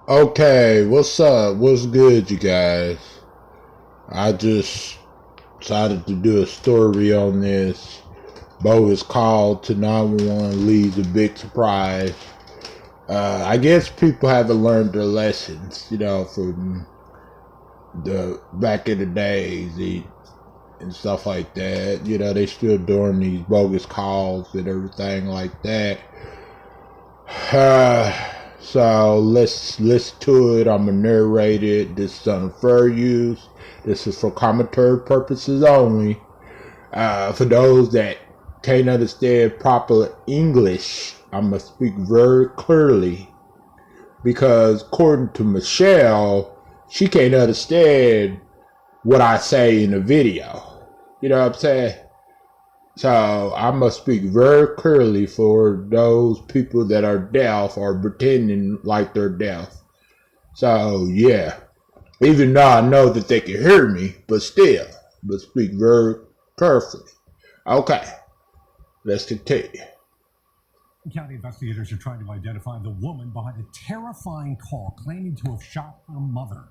Okay, what's up? What's good, you guys? I just decided to do a story on this. Bogus call to 911 leaves a big surprise. I guess people haven't learned their lessons, from the back in the days and stuff like that. They still doing these bogus calls and everything like that. So let's listen to it. I'm gonna narrate it. This is on fair use. This is for commentary purposes only. For those that can't understand proper English, I'm gonna speak very clearly because according to Michelle, she can't understand what I say in the video. You know what I'm saying? So I must speak very clearly for those people that are deaf or pretending like they're deaf. So yeah, even though I know that they can hear me, but still, but speak very carefully. Okay, let's continue. County investigators are trying to identify the woman behind a terrifying call claiming to have shot her mother.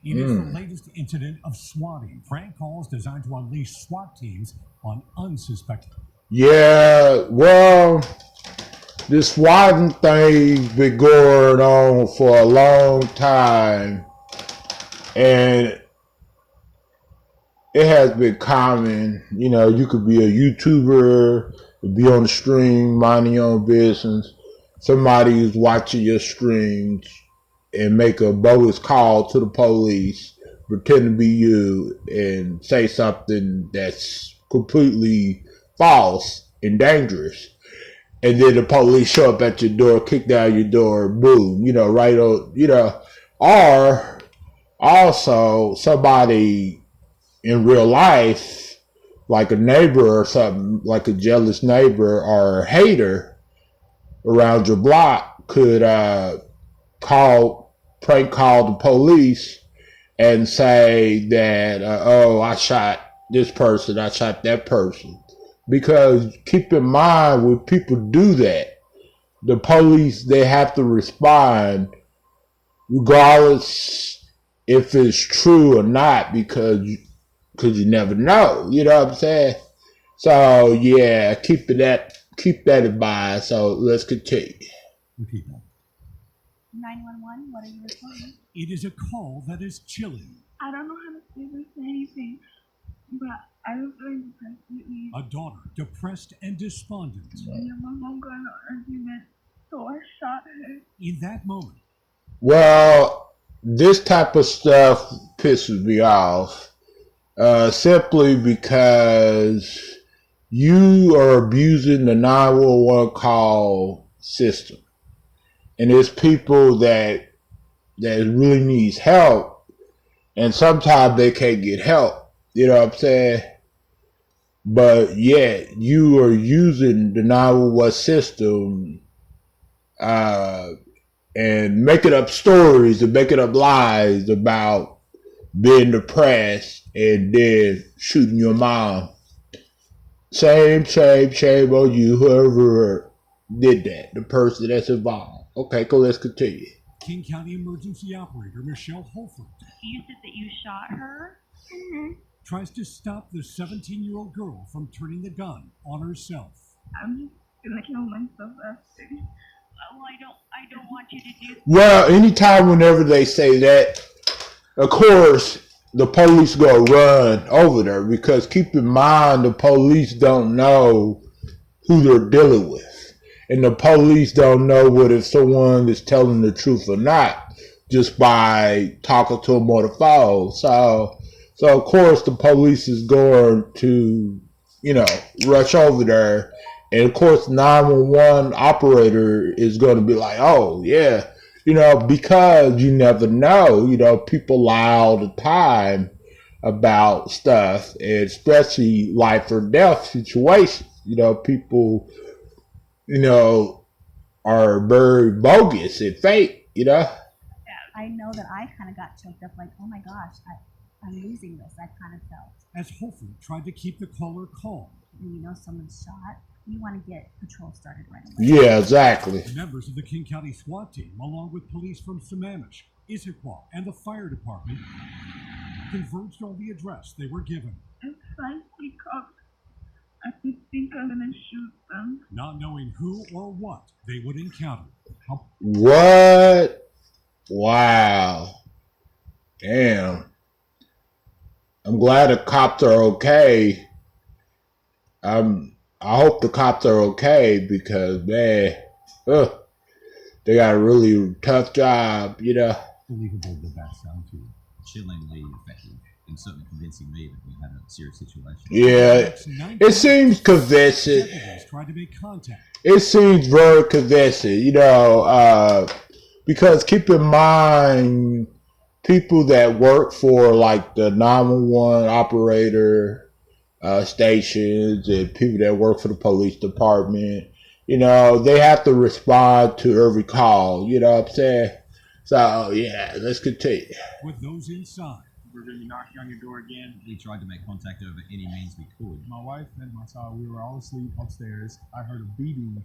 It is the latest incident of swatting. Prank calls designed to unleash SWAT teams on unsuspecting. Yeah, well, this swatting thing's been going on for a long time, and it has been common. You could be a YouTuber, be on the stream, minding your own business. Somebody is watching your streams and make a bogus call to the police, pretend to be you, and say something that's completely false and dangerous. And then the police show up at your door, kick down your door, boom, right on, or also somebody in real life, like a neighbor or something, like a jealous neighbor or a hater around your block could prank call the police and say that, oh, I shot this person, I shot that person. Because keep in mind, when people do that, the police, they have to respond regardless if it's true or not, because you never know. You know what I'm saying? So yeah, keep that in mind. So let's continue. People. 911, what are you reporting? It is a call that is chilling. I don't know how to say this or anything, but I was very depressed lately. A daughter depressed and despondent. Me and my mom got in an argument, so I shot her. In that moment, Well, this type of stuff pisses me off, simply because you are abusing the 911 call system, and there's people that really needs help, and sometimes they can't get help. You know what I'm saying? But yet you are using the 911 system uh, and making up stories and making up lies about being depressed and then shooting your mom. Shame on you, whoever did that, the person that's involved. Okay, cool, let's continue. King County emergency operator Michelle Holford You said that you shot her? tries to stop the 17-year-old girl from turning the gun on herself. I'm just gonna kill myself after. Well, I don't want you to do. Well, anytime whenever they say that, of course, the police go run over there, because keep in mind, the police don't know who they're dealing with. And the police don't know what if someone is telling the truth or not just by talking to them on the phone. So of course the police is going to, rush over there. And of course 911 operator is going to be like, oh yeah, because you never know, people lie all the time about stuff, and especially life or death situations. People, are very bogus and fake. I know that I kind of got choked up, like, oh my gosh, I'm losing this. I kind of felt. As Holford tried to keep the caller calm, Someone's shot. You want to get patrol started right away. Yeah, exactly. Members of the King County SWAT team, along with police from Sammamish, Issaquah, and the fire department, converged on the address they were given. It's 5 because I think I'm gonna shoot them. Not knowing who or what they would encounter. What? Wow. Damn. I'm glad the cops are okay. I hope the cops are okay because, man, they got a really tough job, you know. Believable did that sound to you? Chillingly effective, and certainly convincing me that we had a serious situation. Yeah, it seems convincing. Tried to make contact. It seems very convincing, you know, because keep in mind, people that work for like the 911 operator stations and people that work for the police department, you know, they have to respond to every call, you know what I'm saying? So, yeah, let's continue. With those inside, we're going to be knocking on your door again. We tried to make contact over any means we could. My wife and my child, we were all asleep upstairs. I heard a beating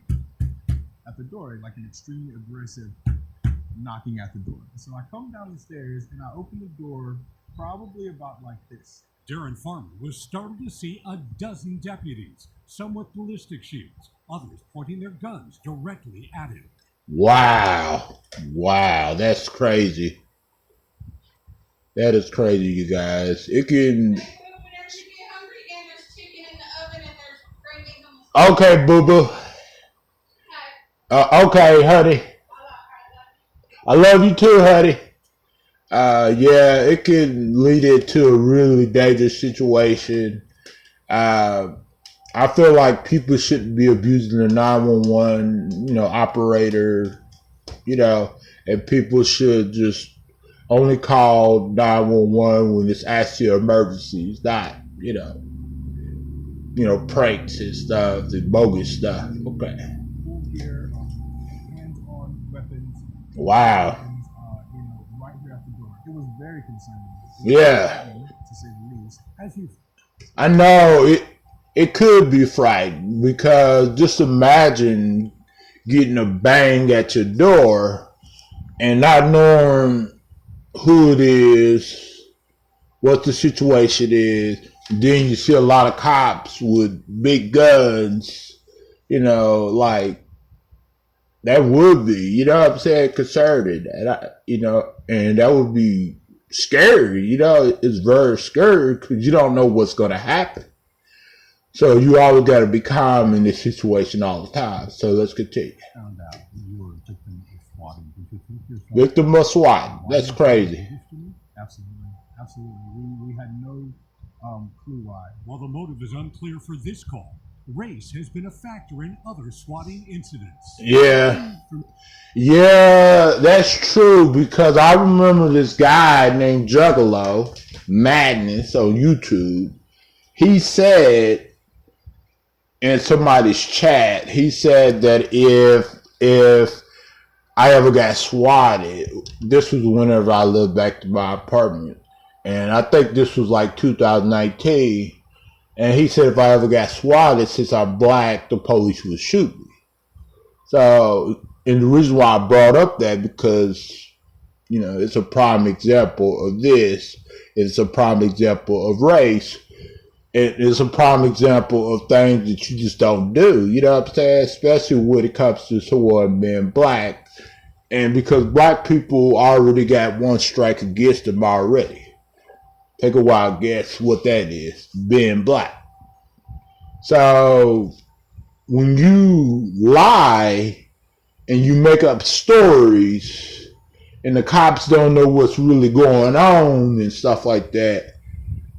at the door, like an extremely aggressive knocking at the door. So I come down the stairs and I open the door probably about like this. Darren Farmer was starting to see a dozen deputies, some with ballistic shields, others pointing their guns directly at him. Wow. Wow, that's crazy. That is crazy, you guys. It can... Okay, boo-boo. Okay, honey. I love you too, honey. Yeah, it can lead into a really dangerous situation. I feel like people shouldn't be abusing the 911, you know, operator, you know, and people should just only call 911 when it's actually an emergency. It's not, you know, pranks and stuff, the bogus stuff. Okay. Full gear, hands-on weapons. Wow. You know, right here at the door. It was very concerning. Yeah. To say the least. As you, I know it could be frightening because just imagine getting a bang at your door and not knowing who it is, what the situation is. Then you see a lot of cops with big guns, you know, like that would be, you know what I'm saying, concerning. And you know, and that would be scary, you know, it's very scary because you don't know what's going to happen. So you always got to be calm in this situation all the time. So let's continue. Found out you were a victim of swatting. Did you think yourself Victim of swatting. That's crazy. absolutely, absolutely. We had no clue why. While the motive is unclear for this call, race has been a factor in other swatting incidents. Yeah. Yeah, that's true because I remember this guy named Juggalo Madness on YouTube. He said in somebody's chat, he said that if I ever got swatted, this was whenever I lived back to my apartment, and I think this was like 2019, and he said if I ever got swatted, since I'm black, the police would shoot me. So, and the reason why I brought up that because, you know, it's a prime example of this. It's a prime example of race. It's a prime example of things that you just don't do. You know what I'm saying? Especially when it comes to someone being black. And because black people already got one strike against them already. Take a wild guess what that is. Being black. So when you lie and you make up stories and the cops don't know what's really going on and stuff like that,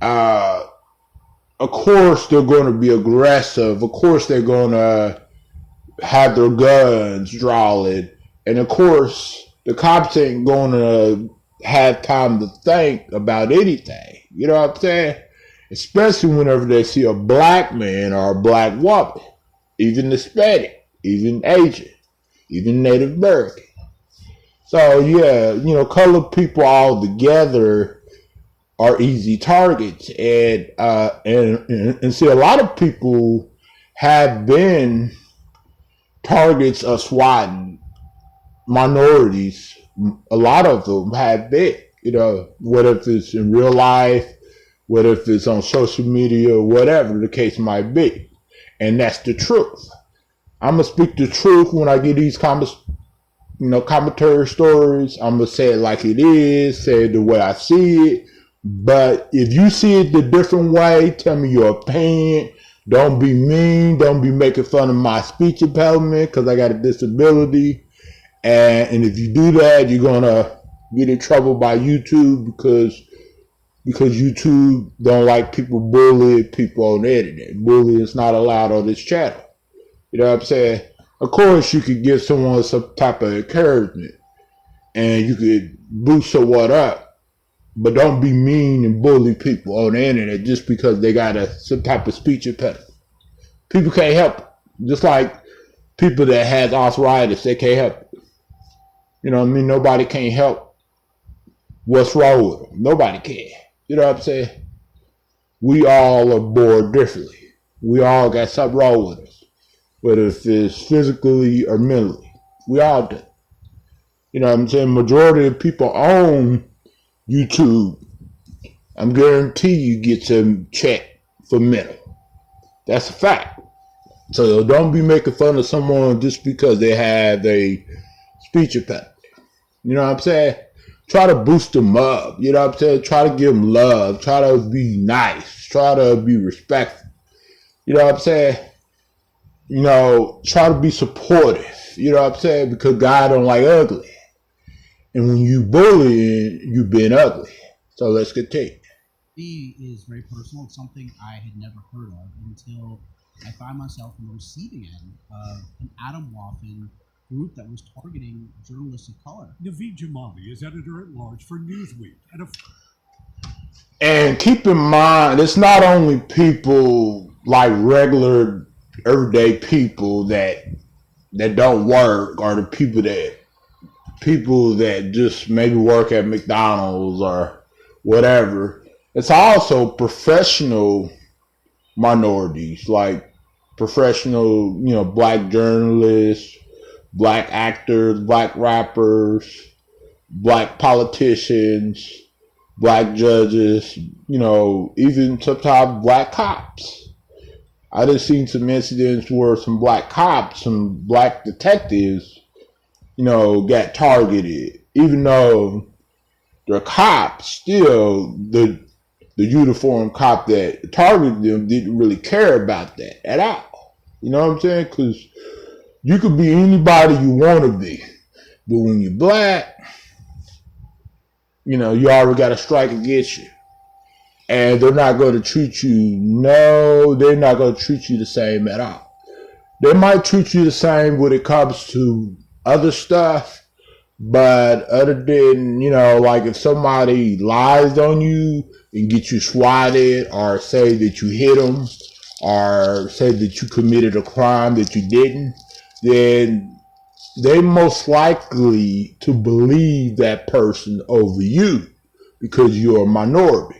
of course they're going to be aggressive. Of course they're going to have their guns drawn. And of course the cops ain't going to have time to think about anything. You know what I'm saying? Especially whenever they see a black man or a black woman, even Hispanic, even Asian, even Native American. So yeah, you know, colored people all together are easy targets, and see, a lot of people have been targets of swatting. Minorities, a lot of them have been. Whether if it's in real life, whether if it's on social media, whatever the case might be. And that's the truth. I'm going to speak the truth when I get these commentary stories. I'm going to say it like it is, say it the way I see it. But if you see it the different way, tell me your opinion. Don't be mean. Don't be making fun of my speech impediment because I got a disability. And if you do that, you're going to get in trouble by YouTube because YouTube don't like people bullying people on the internet. Bullying is not allowed on this channel. You know what I'm saying? Of course, you could give someone some type of encouragement and you could boost someone up, but don't be mean and bully people on the internet just because they got some type of speech impediment. People can't help it. Just like people that has arthritis, they can't help it. You know what I mean? Nobody can't help what's wrong with them. Nobody can. You know what I'm saying? We all are born differently. We all got something wrong with us, whether it's physically or mentally. We all do. You know what I'm saying? Majority of people on YouTube, I'm guarantee you get some check for mental. That's a fact. So don't be making fun of someone just because they have a speech impediment. You know what I'm saying? Try to boost them up. You know what I'm saying? Try to give them love. Try to be nice. Try to be respectful. You know what I'm saying? Try to be supportive. You know what I'm saying? Because God don't like ugly. And when you bullying, you being ugly. So let's continue. B is very personal. It's something I had never heard of until I find myself on the receiving end of an Adam Waffen group that was targeting journalists of color. Naveed Jamali is editor-at-large for Newsweek. And keep in mind, it's not only people like regular, everyday people that don't work, or the people that just maybe work at McDonald's or whatever. It's also professional minorities, like professional, black journalists, black actors, black rappers, black politicians, black judges, even sometimes black cops. I just seen some incidents where some black cops, some black detectives, got targeted. Even though they're cops, still the uniform cop that targeted them didn't really care about that at all. You know what I'm saying? Because you could be anybody you want to be, but when you're black, you already got a strike against you. And they're not going to treat you, they're not going to treat you the same at all. They might treat you the same when it comes to other stuff, but other than, like if somebody lies on you and get you swatted, or say that you hit them, or say that you committed a crime that you didn't, then they most likely to believe that person over you because you're a minority.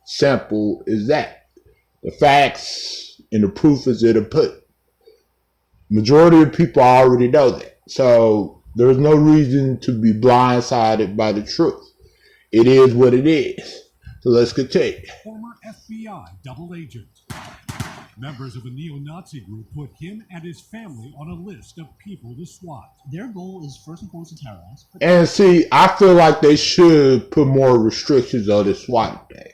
Simple as that. The facts and the proof is in the pudding. Majority of people already know that. So there's no reason to be blindsided by the truth. It is what it is. So let's continue. Former FBI double agent. Members of a neo-Nazi group put him and his family on a list of people to swat. Their goal is first and foremost to terrorize. And see, I feel like they should put more restrictions on this swatting thing.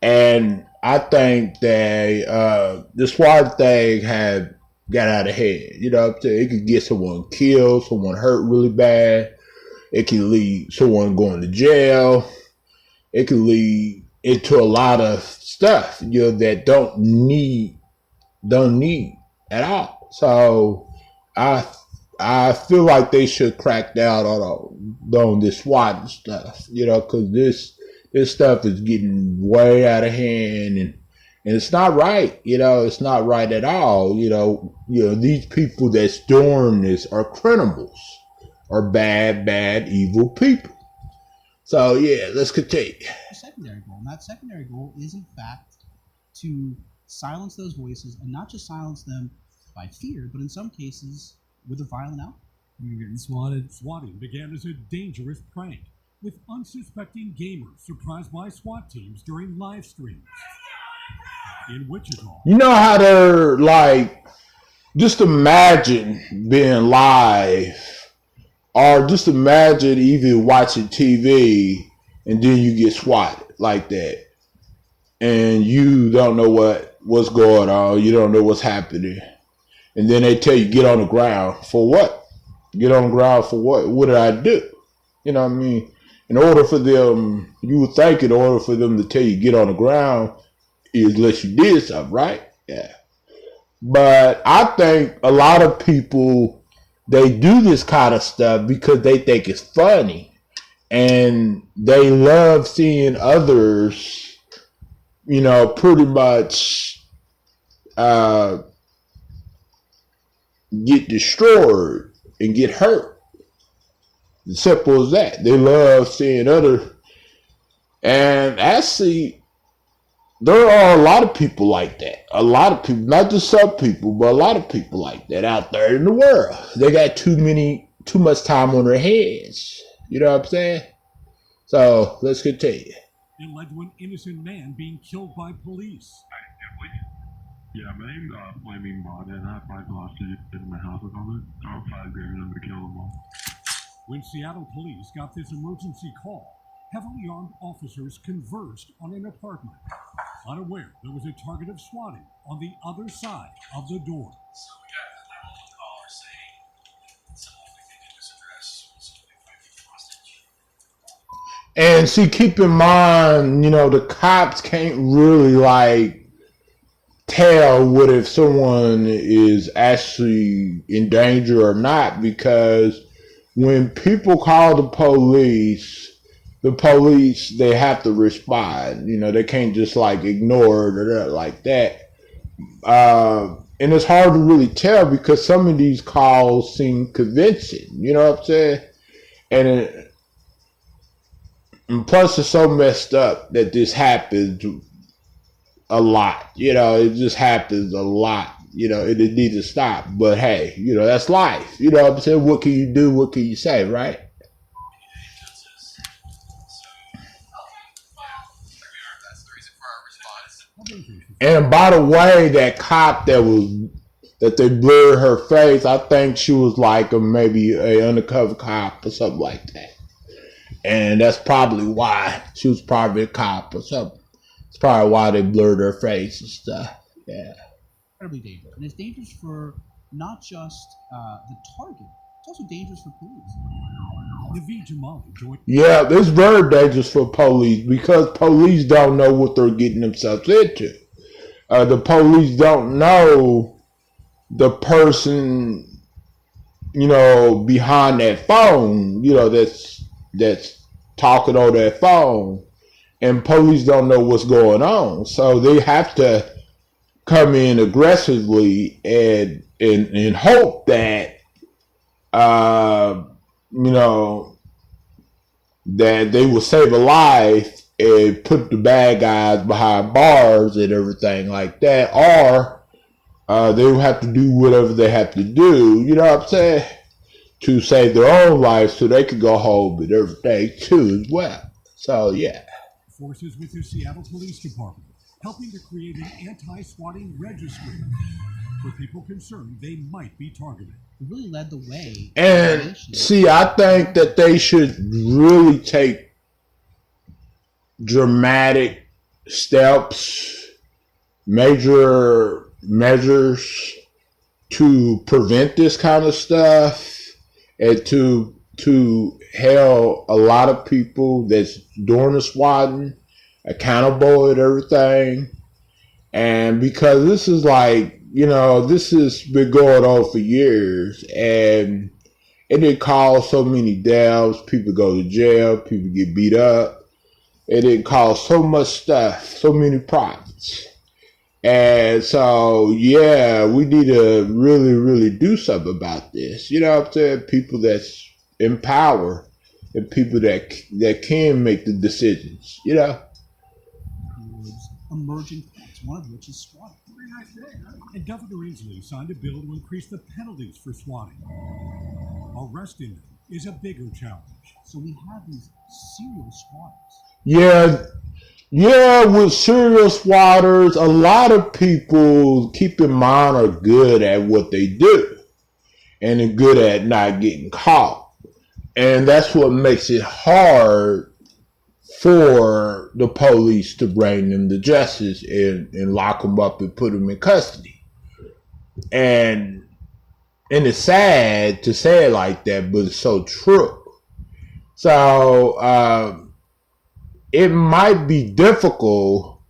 And I think that the swatting thing had got out of hand. You know what I'm saying? It could get someone killed, someone hurt really bad. It can lead someone going to jail. It can lead into a lot of stuff, that don't need at all. So I feel like they should crack down on this swatting stuff, because this stuff is getting way out of hand, and it's not right. It's not right at all. These people that's doing this are criminals, are bad, evil people. So yeah, let's continue. A secondary goal, and that secondary goal is in fact to silence those voices, and not just silence them by fear, but in some cases with a violent outcome. You're getting swatted. Swatting began as a dangerous prank, with unsuspecting gamers surprised by SWAT teams during live streams. In Wichita, You know how they're like, just imagine being live, or just imagine even watching TV and then you get swatted like that. And you don't know what's going on. You don't know what's happening. And then they tell you, get on the ground. For what? Get on the ground for what? What did I do? You know what I mean? In order for them, you would think in order for them to tell you get on the ground is unless you did something, right? Yeah. But I think a lot of people, they do this kind of stuff because they think it's funny. And they love seeing others, pretty much get destroyed and get hurt. As simple as that. They love seeing other. And actually, there are a lot of people like that. A lot of people, not just some people, but a lot of people like that out there in the world. They got too much time on their hands. You know what I'm saying? So let's continue. it led to an innocent man being killed by police. Yeah, my name's Flaming Bond, and I have 5 hostages in my house at the moment. I'm 5 grand, I'm gonna kill them all. When Seattle police got this emergency call, heavily armed officers converged on an apartment, unaware there was a target of swatting on the other side of the door. So we got a 911 caller saying someone we think at this address was holding 5 people hostage. And see, keep in mind, the cops can't really tell what if someone is actually in danger or not, because when people call the police, they have to respond. They can't just ignore it or like that. And it's hard to really tell because some of these calls seem convincing. You know what I'm saying? And plus, it's so messed up that this happens a lot. It just happens a lot. It needs to stop. But hey, that's life. You know what I'm saying? What can you do? What can you say, right? And by the way, that cop that they blurred her face, I think she was maybe an undercover cop or something like that. And that's probably why she was probably a cop or something. It's probably why they blurred her face and stuff. Yeah. Incredibly dangerous. And it's dangerous for not just the target, it's also dangerous for police. Yeah, it's very dangerous for police because police don't know what they're getting themselves into. The police don't know the person, behind that phone, that's talking on that phone, and police don't know what's going on. So they have to come in aggressively and hope that, that they will save a life and put the bad guys behind bars and everything like that, or they will have to do whatever they have to do, you know what I'm saying, to save their own life so they can go home and everything too as well. So yeah. Forces with the Seattle Police Department helping to create an anti-swatting registry for people concerned they might be targeted. It really led the way. And see, I think that they should really take dramatic steps, major measures to prevent this kind of stuff and to held a lot of people that's doing the swatting accountable and everything. And because this is this has been going on for years, and it did cause so many deaths, people go to jail, people get beat up. It did cause so much stuff, so many problems. And so, yeah, we need to really, really do something about this. You know what I'm saying? People that's in power and people that can make the decisions, emerging threats, one of which is swatting. And Governor Inslee signed a bill to increase the penalties for swatting. Arresting them is a bigger challenge. So we have these serial swatters. Yeah, with serial swatters, a lot of people, keep in mind, are good at what they do. And they're good at not getting caught. And that's what makes it hard for the police to bring them to justice and lock them up and put them in custody. And it's sad to say it like that, but it's so true. So it might be difficult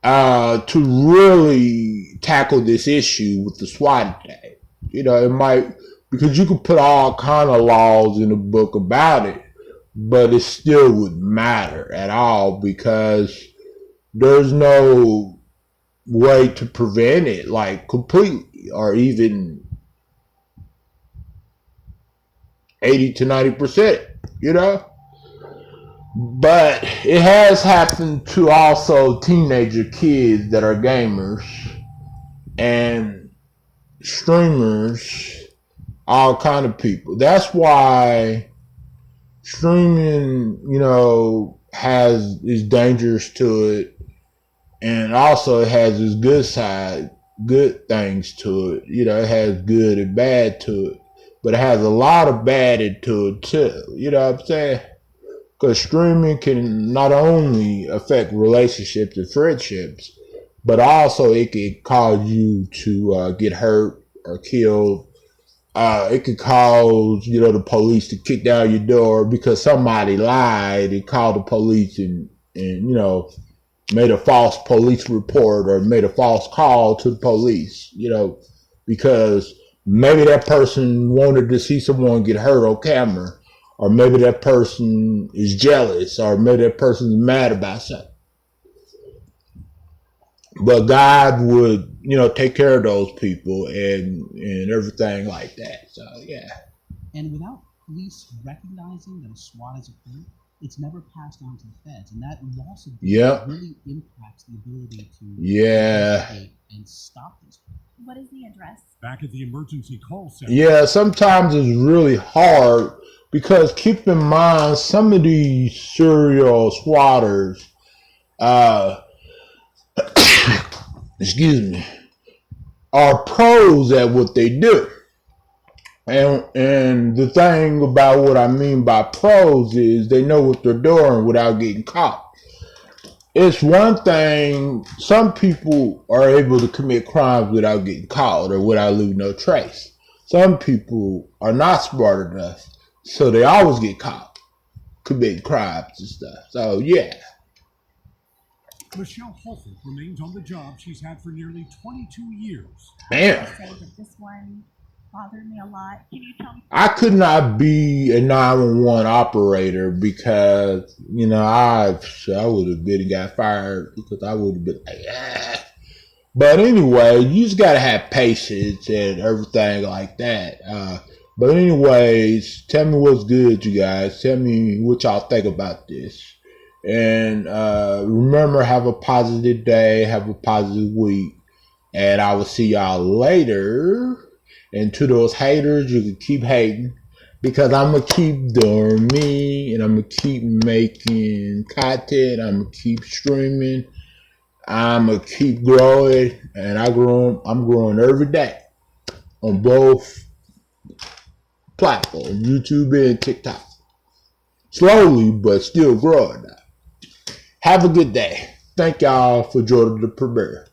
to really tackle this issue with the SWAT thing. You know, it might, because you could put all kind of laws in the book about it, but it still wouldn't matter at all because there's no way to prevent it, like, completely, or even 80 to 90%, you know? But it has happened to also teenager kids that are gamers and streamers, all kind of people. That's why streaming, you know, is dangerous to it, and also it has its good side, good things to it. You know, it has good and bad to it, but it has a lot of bad into it too. You know what I'm saying? Because streaming can not only affect relationships and friendships, but also it can cause you to get hurt or killed. It could cause, you know, the police to kick down your door because somebody lied and called the police and you know, made a false police report or made a false call to the police, you know, because maybe that person wanted to see someone get hurt on camera, or maybe that person is jealous, or maybe that person is mad about something. But God would, you know, take care of those people and everything like that. So, yeah. And without police recognizing that a SWAT has occurred, it's never passed on to the feds. And that loss of really impacts the ability to investigate and stop these people. What is the address? Back at the emergency call center. Yeah, sometimes it's really hard because keep in mind some of these serial swatters, excuse me, are pros at what they do. And the thing about what I mean by pros is they know what they're doing without getting caught. It's one thing, some people are able to commit crimes without getting caught or without leaving no trace. Some people are not smart enough, so they always get caught committing crimes and stuff. So, yeah. Michelle Holford remains on the job she's had for nearly 22 years. Man. I say that this one bothered me a lot. Can you tell me? I could not be a 911 operator because, you know, I would have been and got fired because I would have been like, ah. But anyway, you just got to have patience and everything like that. But anyways, tell me what's good, you guys. Tell me what y'all think about this. And remember, have a positive day, have a positive week. And I will see y'all later. And to those haters, you can keep hating because I'm going to keep doing me and I'm going to keep making content. I'm going to keep streaming. I'm going to keep growing. And I'm growing every day on both platforms, YouTube and TikTok. Slowly, but still growing now. Have a good day. Thank y'all for joining the premiere.